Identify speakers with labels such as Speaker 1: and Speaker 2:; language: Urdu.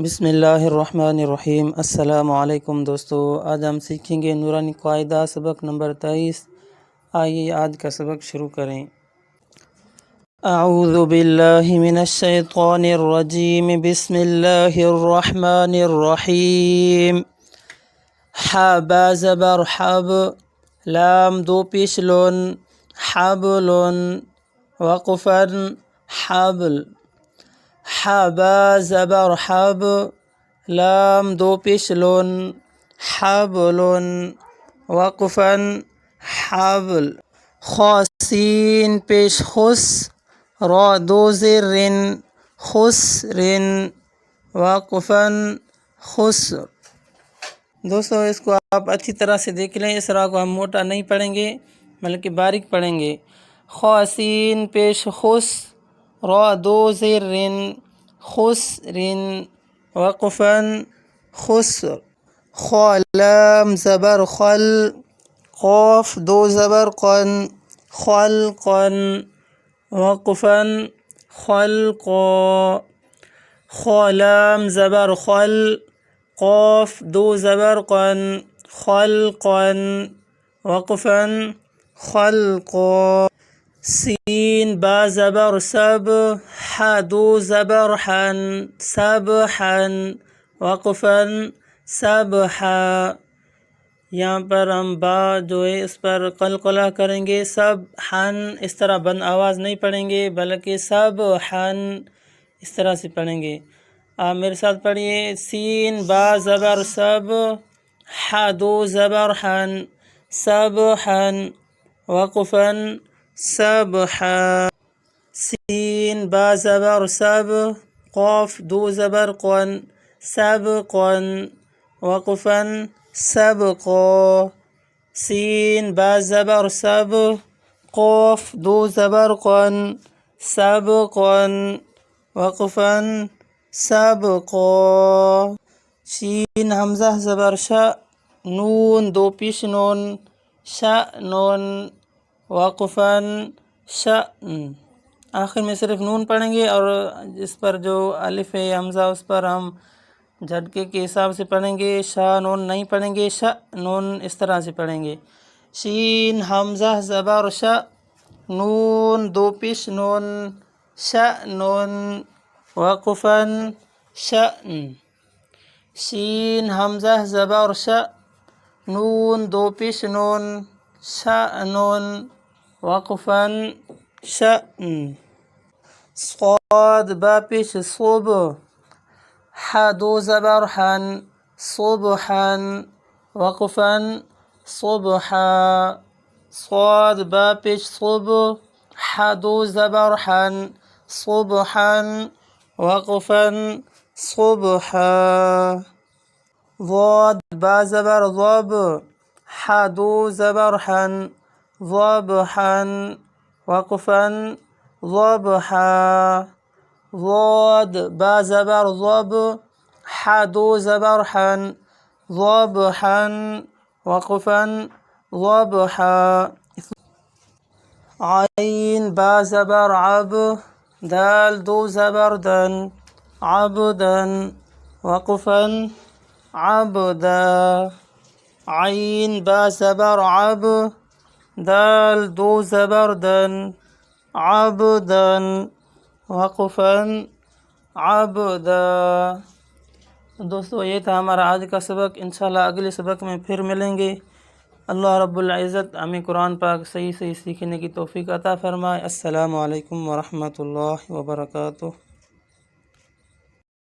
Speaker 1: بسم اللہ الرحمن الرحیم۔ السلام علیکم دوستو، آج ہم سیکھیں گے نورانی قاعدہ سبق نمبر 23۔ آئیے آج کا سبق شروع کریں۔ اعوذ باللہ من الشیطان الرجیم، بسم اللہ الرحمن الرحیم۔ ح با زبر حب، لام دو پیش لون، حبل وقفا حبل۔ ح با زبر حب، لام دو پیش لون، حبل وقفا حبل۔ خا سین پیش خس، را دو زر خسر وقفا خسر۔ دوستو اس کو آپ اچھی طرح سے دیکھ لیں، اس را کو ہم موٹا نہیں پڑھیں گے بلکہ باریک پڑھیں گے۔ خا سین پیش خس، را دو زر خسر وقفا خسر۔ خا لام زبر خل، قاف دو زبر قن، خلقا وقفا خلقا۔ خا لام زبر خل، قاف دو زبر قن، خلقا وقفا خلقا۔ سین با زبر سب، ح دو زبر حن، سبحا وقفا سبحا۔ یہاں پر ہم با جو ہے اس پر قلقلہ کریں گے، سب حن اس طرح بند آواز نہیں پڑھیں گے بلکہ سب حن اس طرح سے پڑھیں گے۔ آپ میرے ساتھ پڑھیے۔ سین با زبر سب، ح دو زبر حن، سبحا وقفا سبحا۔ سین با زبر سب، قاف دو زبر قن، سبقا وقفا سبقا۔ سین با زبر سب، قاف دو زبر قن، سبقا وقفا سبقا۔ شین حمزہ زبر ش، نون دو پیش نون، شأن وقفا شأن۔ آخر میں صرف نون پڑھیں گے اور اس پر جو الف ہے حمزہ اس پر ہم جھٹکے کے حساب سے پڑھیں گے، شا نون نہیں پڑھیں گے، ش نون اس طرح سے پڑھیں گے۔ شین حمزہ زبر ش، نون دو پیش نون، شأن وقفا شأن۔ شین حمزہ زبر ش، نون دو پیش نون، شأن وقفا شأن۔ صاد با پیش صب، ح دو زبر حن، صبحا وقفا صبحا۔ صاد با پیش صب، ح دو زبر حن، صبحا وقفا صبحا۔ ضاد با زبر ضب، ح دو زبر حن، ضبحا وقفا ضبحا۔ ضاد با زبر ضب، ح دو زبر حن، ضبحا وقفا ضبحا۔ عین با زبر عب، دال دو زبر دن، عبدا وقفا عبدا۔ عین با زبر عب، دال دو زبر دن، عبدا وقفا عبدا۔ دوستو یہ تھا ہمارا آج کا سبق، انشاءاللہ اگلے سبق میں پھر ملیں گے۔ اللہ رب العزت ہمیں قرآن پاک صحیح سیکھنے کی توفیق عطا فرمائے۔ السلام علیکم ورحمۃ اللہ وبرکاتہ۔